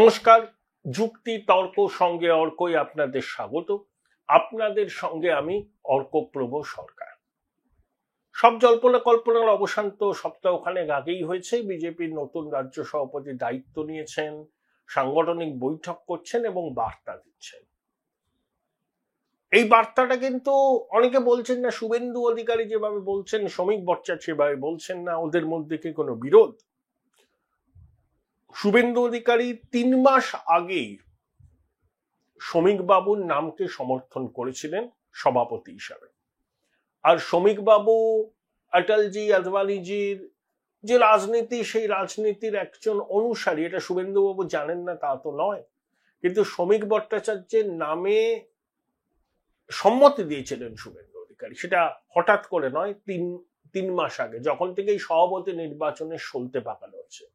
নমস্কার, যুক্তি তর্ক সঙ্গে অর্কই আপনাদের স্বাগত। আপনাদের সঙ্গে আমি অর্কপ্রভ সরকার। সব জল্পনা কল্পনার অবসান তো সপ্তাহখানেক আগেই হয়েছে। বিজেপির নতুন রাজ্য সভাপতি দায়িত্ব নিয়েছেন, সাংগঠনিক বৈঠক করছেন এবং বার্তা দিচ্ছেন। এই বার্তাটা কিন্তু অনেকে বলছেন না, শুভেন্দু অধিকারী যেভাবে বলছেন, শ্রমিক ভট্টাচার্য সেভাবে বলছেন না, ওদের মধ্যে কি কোনো বিরোধ? শুভেন্দু অধিকারী 3 মাস আগেই শ্রমিক বাবুর নামকে সমর্থন করেছিলেন সভাপতি হিসাবে। আর শ্রমিক বাবু অটলজি আদবানিজির যে রাজনীতি, সেই রাজনীতির একজন অনুসারী। এটা শুভেন্দু বাবু জানেন না তা তো নয়, কিন্তু শ্রমিক ভট্টাচার্যের নামে সম্মতি দিয়েছিলেন শুভেন্দু অধিকারী। সেটা হঠাৎ করে নয়, 3 মাস আগে, যখন থেকে এই সভাপতি নির্বাচনে সলতে পাকানো হচ্ছে।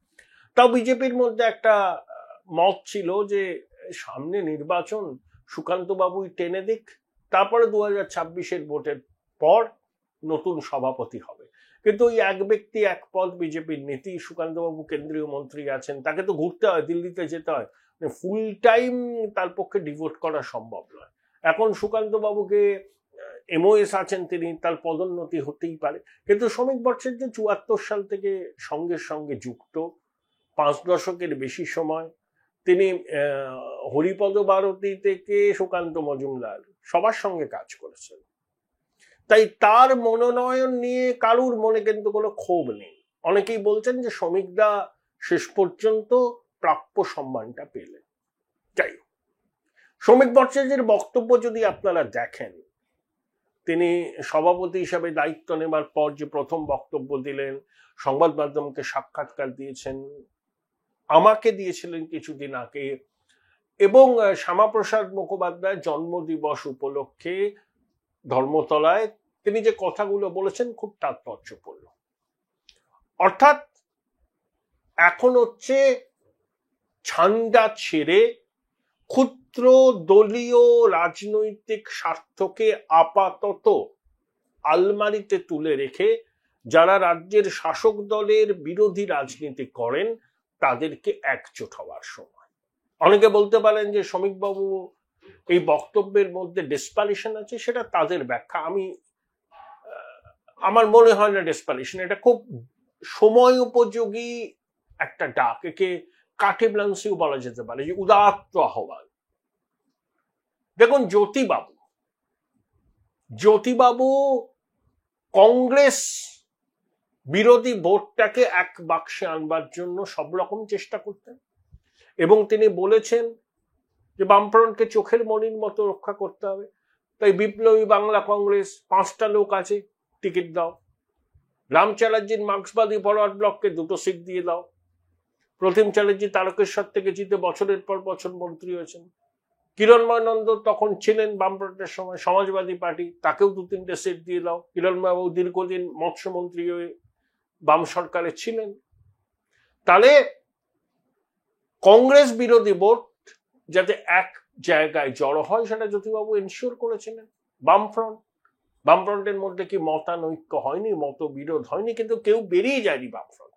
তাও বিজেপির মধ্যে একটা মত ছিল যে সামনে নির্বাচন, সুকান্ত বাবুই টেনে দিক, তারপরে 2026-এর ভোটের পর নতুন সভাপতি হবে। কিন্তু ওই এক ব্যক্তি এক পদ বিজেপির নীতি। সুকান্ত বাবু কেন্দ্রীয় মন্ত্রী আছেন, তাকে তো ঘুরতে হয়, দিল্লিতে যেতে হয়, ফুল টাইম তার পক্ষে ডিভোট করা সম্ভব নয়। এখন সুকান্ত বাবুকে এমওএস আছেন তিনি, তার পদোন্নতি হতেই পারে। কিন্তু শ্রমিক ভট্টাচার্য 74 সাল থেকে সঙ্গে সঙ্গে যুক্ত, 5 দশকের বেশি সময় তিনি হরিপদ ভারতী থেকে সুকান্ত মজুমদার সবার সঙ্গে কাজ করেছেন। তাই তার মনোনয়ন নিয়ে কারুর মনে কিন্তু কোনো ক্ষোভ নেই। অনেকেই বলছেন যে শ্রমিকদা শেষ পর্যন্ত প্রাপ্য সম্মানটা পেলেন। যাই হোক, শ্রমিক ভট্টাচার্যের বক্তব্য যদি আপনারা দেখেন, তিনি সভাপতি হিসাবে দায়িত্ব নেবার পর যে প্রথম বক্তব্য দিলেন, সংবাদ মাধ্যমকে সাক্ষাৎকার দিয়েছেন, আমাকে দিয়েছিলেন কিছুদিন আগে, এবং শ্যামাপ্রসাদ মুখোপাধ্যায়ের জন্মদিবস উপলক্ষে ধর্মতলায় তিনি যে কথাগুলো বলেছেন খুব তাৎপর্যপূর্ণ। অর্থাৎ এখন হচ্ছে ছান্দা ছেড়ে ক্ষুদ্র দলীয় রাজনৈতিক স্বার্থকে আপাতত আলমারিতে তুলে রেখে যারা রাজ্যের শাসক দলের বিরোধী রাজনীতি করেন তাদেরকে একজোট হওয়ার সময়। অনেকে বলতে পারেন যে শ্রমিকবাবু এই বক্তব্যের মধ্যে ডেসপারেশন আছে, সেটা তাদের ব্যাখ্যা। আমার মনে হয় না ডেসপারেশন, এটা খুব সময় উপযোগী একটা ডাক। একে কাঠে ব্লান্সিও বলা যেতে পারে, যে উদাত্ত আহ্বান। দেখুন, জ্যোতিবাবু কংগ্রেস বিরোধী ভোটটাকে এক বাক্সে আনবার জন্য সব রকম চেষ্টা করতেন, এবং তিনি বলেছেন যে বামফ্রন্টকে চোখের মণির মতো রক্ষা করতে হবে। তাই বিপ্লবী বাংলা কংগ্রেস 5টা লোক আছে, টিকিট দাও। রাম চ্যাটার্জির মার্ক্সবাদী ফরওয়ার্ড ব্লককে 2টো সিট দিয়ে দাও। প্রতিম চ্যাটার্জি তারকেশ্বর থেকে জিতে বছরের পর বছর মন্ত্রী হয়েছেন। কিরণময় নন্দ তখন ছিলেন বামফ্রন্টের সময় সমাজবাদী পার্টি, তাকেও 2-3টে সিট দিয়ে দাও। কিরণময় বাবু দীর্ঘদিন মৎস্যমন্ত্রী হয়ে বাম সরকারে ছিলেন। তাহলে কংগ্রেস বিরোধী ভোট যাতে এক জায়গায় জড়ো হয়, সেটা জ্যোতিবাবু এনশিওর করেছিলেন। বামফ্রন্টের মধ্যে কি মতানৈক্য হয়নি, মতবিরোধ হয়নি, কিন্তু কেউ বেরিয়ে যায়নি বামফ্রন্ট।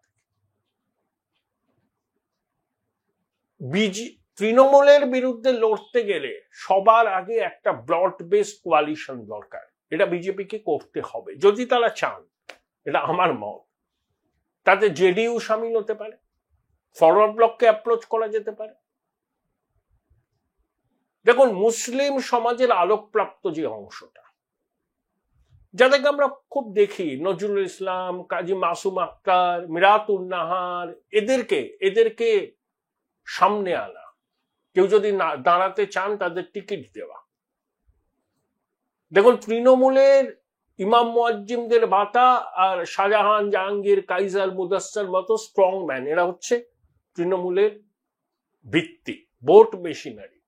তৃণমূলের বিরুদ্ধে লড়তে গেলে সবার আগে একটা ব্রড বেস কোয়ালিশন দরকার। এটা বিজেপিকে করতে হবে যদি তারা চান, এটা আমার মত। তাতে জেডিইউ সামিল হতে পারে, ফরওয়ার্ড ব্লককে অ্যাপ্রোচ করা যেতে পারে। দেখুন, মুসলিম সমাজের আলোকপ্রাপ্ত যে অংশটা, যাদেরকে আমরা খুব দেখি, নজরুল ইসলাম, কাজী মাসুম আক্তার, মিরাতুন নাহার, এদেরকে সামনে আনা, কেউ যদি না দাঁড়াতে চান তাদের টিকিট দেওয়া। দেখুন, তৃণমূলের ইমাম মুয়াজ্জিমদের ভাতা আর শাহজাহান, জাহাঙ্গীর, কাইজার, মুদাস্সার মতো স্ট্রং ম্যান, এরা হচ্ছে তৃণমূলের ভিত্তি, ভোট মেশিনারি।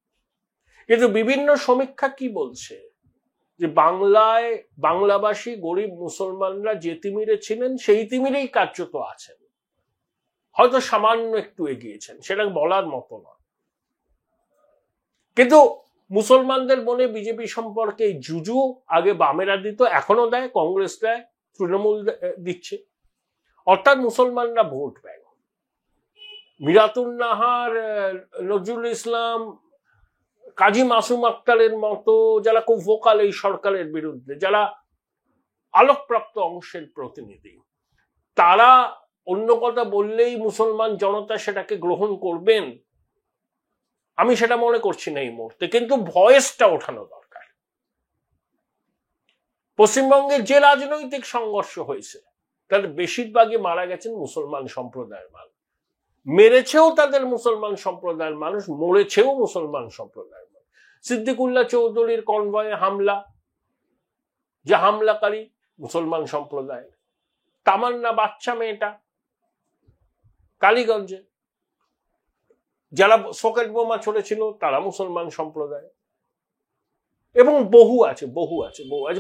কিন্তু বিভিন্ন সমীক্ষা কি বলছে, যে বাংলাভাষী গরিব মুসলমানরা যে তিমিরে ছিলেন সেই তিমিরেই কার্যত আছেন, হয়তো সামান্য একটু এগিয়েছেন, সেটা বলার মতো নয়। কিন্তু মুসলমানদের মনে বিজেপি সম্পর্কে এই জুজু আগে বামেরা দিত, এখনো দেয়, কংগ্রেস দেয়, তৃণমূল দিচ্ছে। অর্থাৎ মুসলমানরা ভোট ব্যাংক। মিরাতুন নাহার, নজরুল ইসলাম, কাজী মাসুম আক্তারের মতো যারা খুব ভোকাল এই সরকারের বিরুদ্ধে, যারা আলোকপ্রাপ্ত অংশের প্রতিনিধি, তারা অন্য কথা বললেই মুসলমান জনতা সেটাকে গ্রহণ করবেন আমি সেটা মনে করছি না এই মুহূর্তে। কিন্তু ভয়েসটা ওঠানো দরকার। পশ্চিমবঙ্গে যে রাজনৈতিক সংঘর্ষ হয়েছে তার বেশিরভাগই মারা গেছেন মুসলমান সম্প্রদায়ের মানুষ, মেরেছেও তাদের মুসলমান সম্প্রদায়ের মানুষ, মরেছেও মুসলমান সম্প্রদায়ের মানুষ। সিদ্দিকুল্লাহ চৌধুরীর কনভয়ে হামলা, যে হামলাকারী মুসলমান সম্প্রদায়ের। তামান্না বাচ্চা মেয়েটা কালীগঞ্জে যারা সকেট বোমা ছড়েছিল তারা মুসলমান সম্প্রদায়। এবং বহু আছে।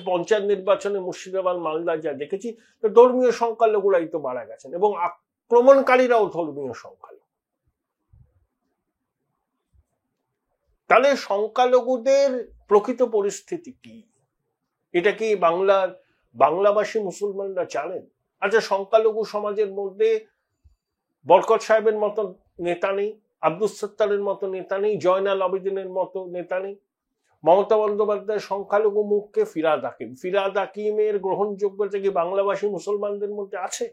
পঞ্চায়েত নির্বাচনে মুর্শিদাবাদ, মালদা যা দেখেছি, ধর্মীয় সংখ্যালঘুরাই তো মারা গেছেন এবং আক্রমণকারীরাও ধর্মীয় সংখ্যালঘু। তাহলে সংখ্যালঘুদের প্রকৃত পরিস্থিতি কি? এটা কি বাংলাভাষী মুসলমানরা জানেন? আচ্ছা, সংখ্যালঘু সমাজের মধ্যে বরকত সাহেবের মতো নেতা নেই, আব্দুস সত্তারের মতো নেতা নেই, জয়নাল আবেদিনের মতো নেতা নেই। মমতা বন্দ্যোপাধ্যায়ের সংখ্যালঘু মুখকে ফিরহাদ হাকিমের গ্রহণযোগ্যতা কি বাংলাভাষী মুসলমানদের মধ্যে আছে?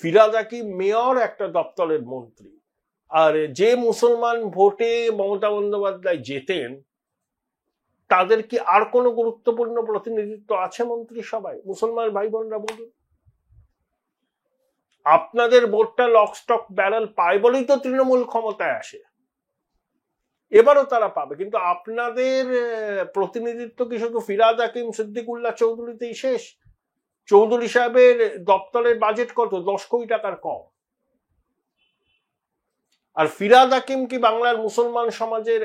ফিরহাদ হাকিম মেয়র, একটা দপ্তরের মন্ত্রী। আর যে মুসলমান ভোটে মমতা বন্দ্যোপাধ্যায় জেতেন তাদের কি আর কোনো গুরুত্বপূর্ণ প্রতিনিধিত্ব আছে মন্ত্রিসভায়? মুসলমান ভাই বোনরা বলুন। আপনাদের ভোটটা লক স্টক ব্যারেল পায় বলেই তো তৃণমূল ক্ষমতায় আসে, এবারও তারা পাবে। কিন্তু আপনাদের প্রতিনিধিত্ব কি শুধু ফিরহাদ হাকিম, সিদ্দিকুল্লাহ চৌধুরীতেই শেষ? চৌধুরী সাহেবের দপ্তরের বাজেট কত? 10 কোটি টাকার কম। আর ফিরহাদ হাকিম কি বাংলার মুসলমান সমাজের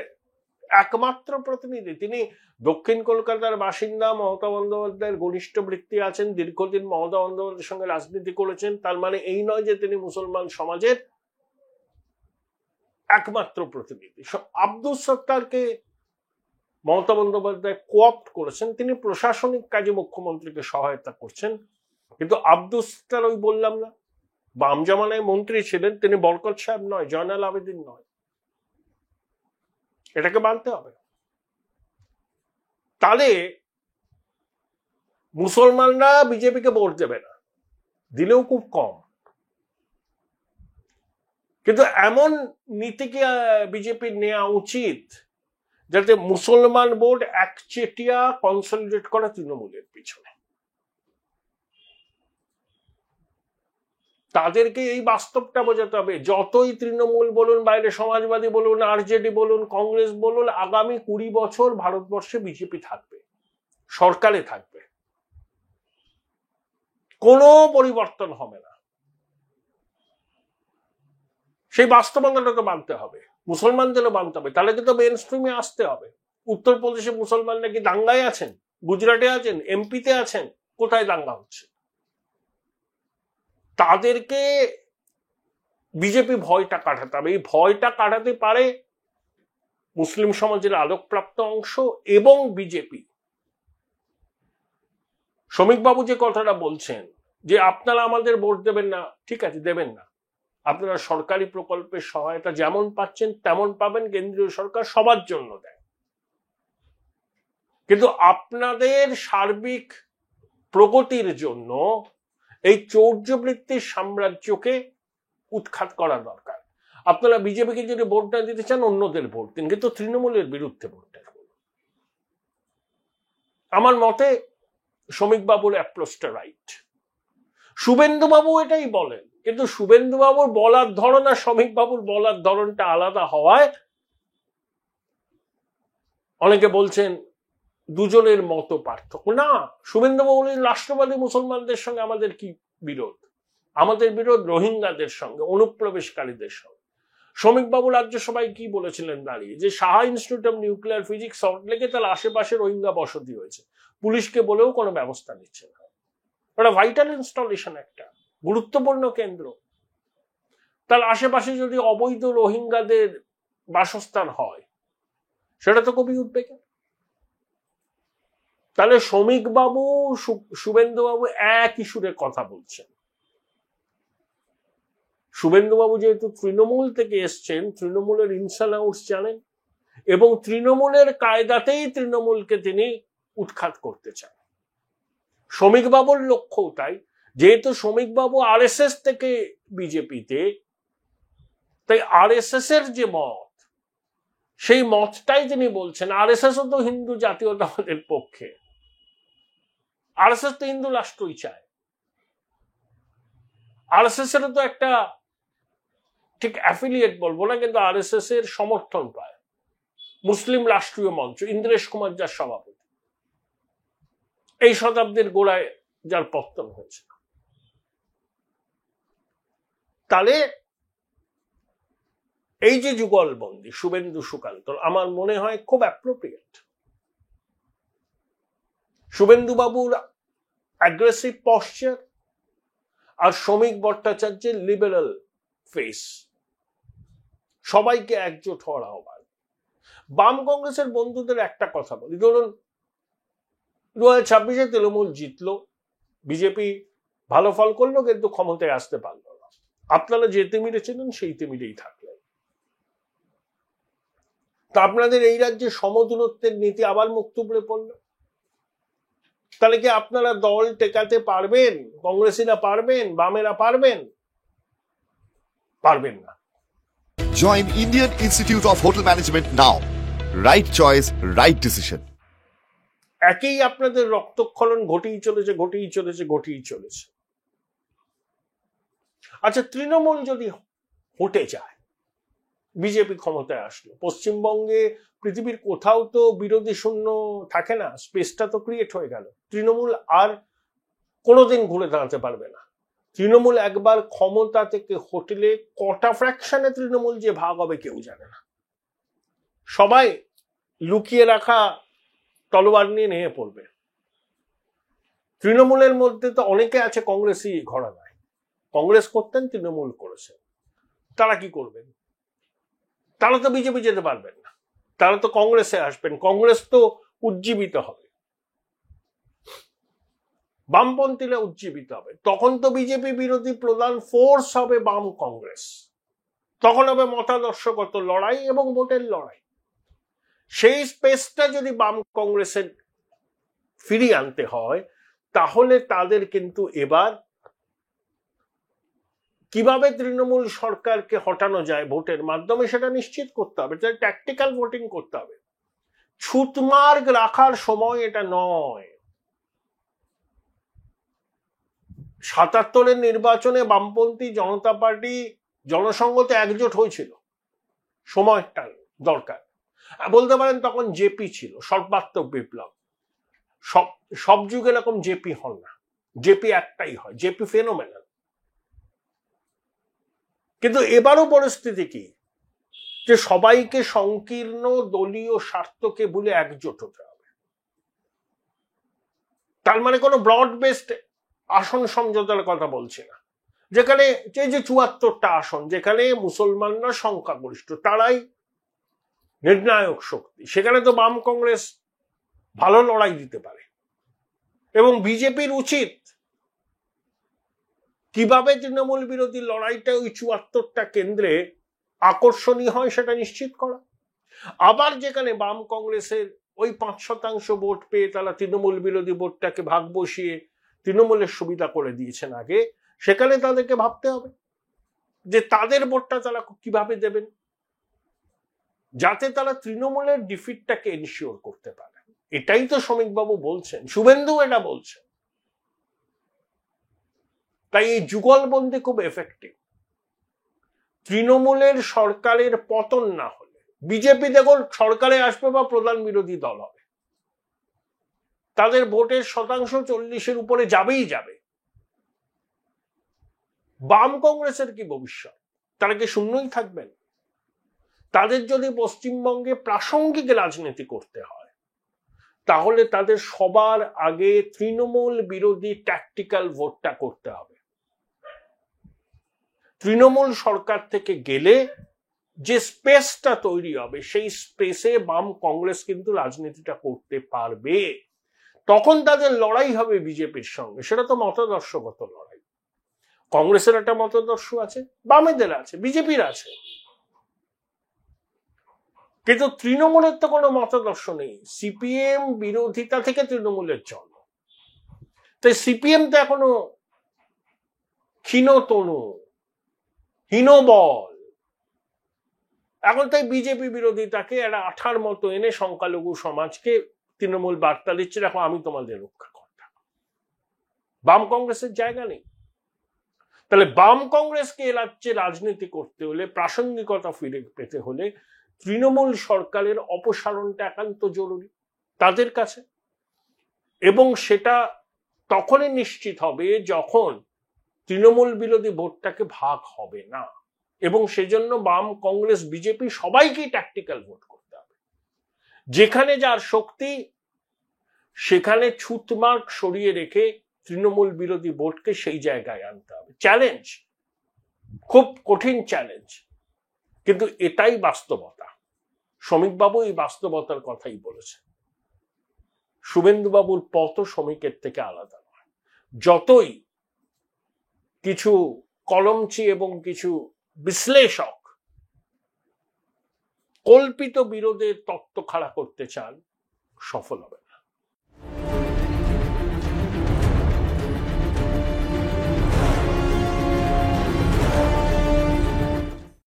একমাত্র প্রতিনিধি? তিনি দক্ষিণ কলকাতার বাসিন্দা, মমতা বন্দ্যোপাধ্যায়ের ঘনিষ্ঠ ব্যক্তি আছেন, দীর্ঘদিন মমতা বন্দ্যোপাধ্যায়ের সঙ্গে রাজনীতি করেছেন। তার মানে এই নয় যে তিনি মুসলমান সমাজের একমাত্র প্রতিনিধি। আব্দুস সত্তারকে মমতা বন্দ্যোপাধ্যায় কোঅপ্ট করেছেন, তিনি প্রশাসনিক কাজে মুখ্যমন্ত্রীকে সহায়তা করছেন। কিন্তু আব্দুস সত্তার, ওই বললাম না, বাম জামানায় মন্ত্রী ছিলেন, তিনি বরকত সাহেব নয়, জয়নাল আবেদিন নয়। এটাকে মানতে হবে। তাহলে মুসলমানরা বিজেপিকে ভোট দেবে না, দিলেও খুব কম। কিন্তু এমন নীতিকে বিজেপির নেওয়া উচিত যাতে মুসলমান ভোট একচেটিয়া কনসলিডেট করা তৃণমূলের পিছনে। তাদেরকে এই বাস্তবটা বোঝাতে হবে। যতই তৃণমূল বলুন, বাইরে সমাজবাদী বলুন, আরজেডি বলুন, কংগ্রেস বলুন, আগামী 20 বছর ভারতবর্ষে বিজেপি থাকবে, সরকারে থাকবে, কোনো পরিবর্তন হবে না। সেই বাস্তবতাটা তো মানতে হবে, মুসলমানদেরও মানতে হবে। তাহলে কিন্তু মেইন স্ট্রিমে আসতে হবে। উত্তরপ্রদেশে মুসলমান নাকি দাঙ্গায় আছেন, গুজরাটে আছেন, এমপিতে আছেন, কোথায় দাঙ্গা হচ্ছে? তাদেরকে বিজেপি ভয়টা কাটাতে হবে। এই ভয়টা কাটাতে পারে মুসলিম সমাজের আলোকপ্রাপ্ত অংশ এবং বিজেপি। শ্রমিকবাবু যে কথাটা বলছেন যে আপনারা আমাদের ভোট দেবেন না, ঠিক আছে, দেবেন না। আপনারা সরকারি প্রকল্পের সহায়তা যেমন পাচ্ছেন তেমন পাবেন, কেন্দ্রীয় সরকার সবার জন্য দেয়। কিন্তু আপনাদের সার্বিক প্রগতির জন্য এই চৌর্যবৃত্তির সাম্রাজ্যকে উৎখাত করা দরকার। আপনারা বিজেপিকে যদি ভোট না দিতে চান, অন্যদের ভোট দিন, কিন্তু তৃণমূলের বিরুদ্ধে ভোট দেন। আমার মতে শ্রমিকবাবুর অ্যাপ্রোচটা রাইট। শুভেন্দুবাবু এটাই বলেন, কিন্তু শুভেন্দুবাবুর বলার ধরন আর শ্রমিকবাবুর বলার ধরনটা আলাদা হওয়ায় অনেকে বলছেন দুজনের মতো পার্থক্য। না, শুভেন্দুবাবু বলেন রাষ্ট্রবাদী মুসলমানদের সঙ্গে আমাদের কি বিরোধ? আমাদের বিরোধ রোহিঙ্গাদের সঙ্গে, অনুপ্রবেশকারীদের সঙ্গে। শ্রমিকবাবু রাজ্যসভায় কি বলেছিলেন দাঁড়িয়ে, যে Saha institute of nuclear physics সল্টলেকে তার আশেপাশে রোহিঙ্গা বসতি হয়েছে, পুলিশকে বলেও কোনো ব্যবস্থা নিচ্ছে না। ওটা ভাইটাল ইনস্টলেশন, একটা গুরুত্বপূর্ণ কেন্দ্র। তার আশেপাশে যদি অবৈধ রোহিঙ্গাদের বাসস্থান হয়, সেটা তো খুবই উদ্বেগের। তাহলে শ্রমিকবাবু, শুভেন্দুবাবু একই সুরে কথা বলছেন। শুভেন্দুবাবু যেহেতু তৃণমূল থেকে এসছেন, তৃণমূলের ইনস অ্যান্ড আউটস জানেন, এবং তৃণমূলের কায়দাতেই তৃণমূলকে তিনি উৎখাত করতে চান। শ্রমিকবাবুর লক্ষ্যও তাই, যেহেতু শ্রমিকবাবু আরএসএস থেকে বিজেপিতে, তাই আরএসএস এর যে মত, সেই মতটাই তিনি বলছেন। আরএসএস ও তো হিন্দু জাতীয়তাবাদের পক্ষে, আরএসএস তো হিন্দু রাষ্ট্রই চায়। আরএসএস এর তো একটা, ঠিক অ্যাফিলিয়েট বলবো না, কিন্তু আরএসএস এর সমর্থন পায় মুসলিম রাষ্ট্রীয় মঞ্চ, ইন্দ্রেশ কুমার যার সভাপতি, এই শতাব্দীর গোড়ায় যার পতন হয়েছে। তাহলে এই যে যুগলবন্দি শুভেন্দু সুকান্ত, আমার মনে হয় খুব অ্যাপ্রোপ্রিয়েট। শুভেন্দু বাবুর অ্যাগ্রেসিভ পশ্চার আর শ্রমিক ভট্টাচার্যের লিবারেল ফেস, সবাইকে একজোট হওয়ার আহ্বান। বাম কংগ্রেসের বন্ধুদের একটা কথা বলি, ধরুন 2026-এ তৃণমূল জিতলো, বিজেপি ভালো ফল করলো, কিন্তু ক্ষমতায় আসতে পারলো না। আপনারা যে তিমিরে ছিলেন সেই তিমিরেই থাকলেন। তা আপনাদের এই রাজ্যে সমদূরত্বের নীতি আবার মুখ থুবড়ে পড়লো। তাহলে কি আপনারা দল টেকাতে পারবেন? কংগ্রেসীরা পারবেন? বামেরা পারবেন? পারবেন না। Join Indian Institute of Hotel Management now. Right choice, right decision. একই আপনাদের রক্তক্ষরণ ঘটেই চলেছে। আচ্ছা, তৃণমূল যদি হটে যায়, বিজেপি ক্ষমতায় আসলো, পশ্চিমবঙ্গে পৃথিবীর কোথাও তো বিরোধী শূন্য থাকে না, স্পেসটা তো ক্রিয়েট হয়ে গেল। তৃণমূল আর কোনোদিন ঘুরে দাঁড়াতে পারবে না। তৃণমূল একবার ক্ষমতা থেকে হটলে কটা ফ্র্যাকশনে তৃণমূল যে ভাগ হবে কেউ জানে না। সবাই লুকিয়ে রাখা তলোয়ার নিয়ে নিয়ে পড়বে। তৃণমূলের মধ্যে তো অনেকে আছে কংগ্রেসই ঘরানায়, কংগ্রেস করতেন, তৃণমূল করেছেন। তারা কি করবেন? তারা তো বিজেপি যেতে পারবেন না, তারা তো কংগ্রেসে আসবেন। কংগ্রেস তো উজ্জীবিত হবে, বামপন্থীরা উজ্জীবিত হবে। তখন তো বিজেপি বিরোধী প্রধান ফোর্স হবে বাম কংগ্রেস। তখন হবে মতাদর্শগত লড়াই এবং ভোটের লড়াই। সেই স্পেসটা যদি বাম কংগ্রেসের ফিরিয়ে আনতে হয়, তাহলে তাদের কিন্তু এবার কিভাবে তৃণমূল সরকারকে হটানো যায় ভোটের মাধ্যমে সেটা নিশ্চিত করতে হবে। ট্যাকটিক্যাল ভোটিং করতে হবে। ছুতমার্গ রাখার সময় এটা নয়। 77-এর নির্বাচনে বামপন্থী জনতা পার্টি জনসংঘতে একজোট হয়েছিল, সময়টা দরকার। বলতে পারেন তখন জেপি ছিল, সর্বাত্মক বিপ্লব। সব যুগে এরকম জেপি হন না, জেপি একটাই হয়, জেপি ফেনোমেনাল। কিন্তু এবারও পরিস্থিতি কি, যে সবাইকে সংকীর্ণ দলীয় স্বার্থকে ভুলে একজোট হতে হবে। তার মানে কোনো ব্রড বেসড আসন সমঝোতার কথা বলছি না, যেখানে যে 74টা আসন, যেখানে মুসলমানরা সংখ্যাগরিষ্ঠ, তারাই নির্ণায়ক শক্তি, সেখানে তো বাম কংগ্রেস ভালো লড়াই দিতে পারে। এবং বিজেপির উচিত কিভাবে তৃণমূল বিরোধী লড়াইটা ওই 74টা কেন্দ্রে আকর্ষণীয় হয় সেটা নিশ্চিত করা। আবার যেখানে বাম কংগ্রেসের ওই 5% ভোট পেয়ে তারা তৃণমূল বিরোধী ভোটটাকে ভাগ বসিয়ে তৃণমূলের সুবিধা করে দিয়েছেন আগে, সেখানে তাদেরকে ভাবতে হবে যে তাদের ভোটটা তারা কিভাবে দেবেন, যাতে তারা তৃণমূলের ডিফিটটাকে এনশিওর করতে পারে। এটাই তো শ্রমিকবাবু বলছেন, শুভেন্দু এটা বলছেন। তাই এই যুগলবন্দি খুব এফেক্টিভ। তৃণমূলের সরকারের পতন না হলে বিজেপি দেখুন সরকারে আসবে বা প্রধান বিরোধী দল হবে, তাদের ভোটের শতাংশ 40-এর উপরে যাবেই যাবে। বাম কংগ্রেসের কি ভবিষ্যৎ? তারা কি শূন্যই থাকবেন? তাদের যদি পশ্চিমবঙ্গে প্রাসঙ্গিক রাজনীতি করতে হয়, তাহলে তাদের সবার আগে তৃণমূল বিরোধী ট্যাকটিক্যাল ভোটটা করতে হবে। তৃণমূল সরকার থেকে গেলে যে স্পেসটা তৈরি হবে, সেই স্পেসে বাম কংগ্রেস কিন্তু রাজনীতিটা করতে পারবে। তখন তাদের লড়াই হবে বিজেপির সঙ্গে, সেটা তো মতাদর্শগত লড়াই। কংগ্রেসের একটা মতাদর্শ আছে, বামেদের আছে, বিজেপির আছে, কিন্তু তৃণমূলের তো কোনো মতাদর্শ নেই। সিপিএম বিরোধিতা থেকে তৃণমূলের জন্ম, তাই সিপিএম তো এখনো ক্ষীণতনু, হীনবল। এখন তাই বিজেপি বিরোধিতাকে একটা আঠার মতো এনে সংখ্যালঘু সমাজকে তৃণমূল বার্তা দিচ্ছে, দেখো আমি তোমাদের রক্ষা কর্তা। বাম কংগ্রেসের জায়গা নেই। তাহলে বাম কংগ্রেসকে এ রাজ্যে রাজনীতি করতে হলে, প্রাসঙ্গিকতা ফিরে পেতে হলে তৃণমূল সরকারের অপসারণটা একান্ত জরুরি তাদের কাছে। এবং সেটা তখনই নিশ্চিত হবে যখন তৃণমূল বিরোধী ভোটটাকে ভাগ হবে না। এবং সেজন্য বাম, কংগ্রেস, বিজেপি সবাইকেই ট্যাকটিক্যাল ভোট করতে হবে। যেখানে যার শক্তি সেখানে ছুতমার্ক সরিয়ে রেখে তৃণমূল বিরোধী ভোটকে সেই জায়গায় আনতে হবে। চ্যালেঞ্জ, খুব কঠিন চ্যালেঞ্জ, কিন্তু এটাই বাস্তবতা। শ্রমিকবাবু এই বাস্তবতার কথাই বলেছে। শুভেন্দুবাবুর পথ শ্রমিকের থেকে আলাদা নয়। যতই কিছু কলমচি এবং কিছু বিশ্লেষক কল্পিত বিরোধের তত্ত্ব খাড়া করতে চান, সফল হবে না।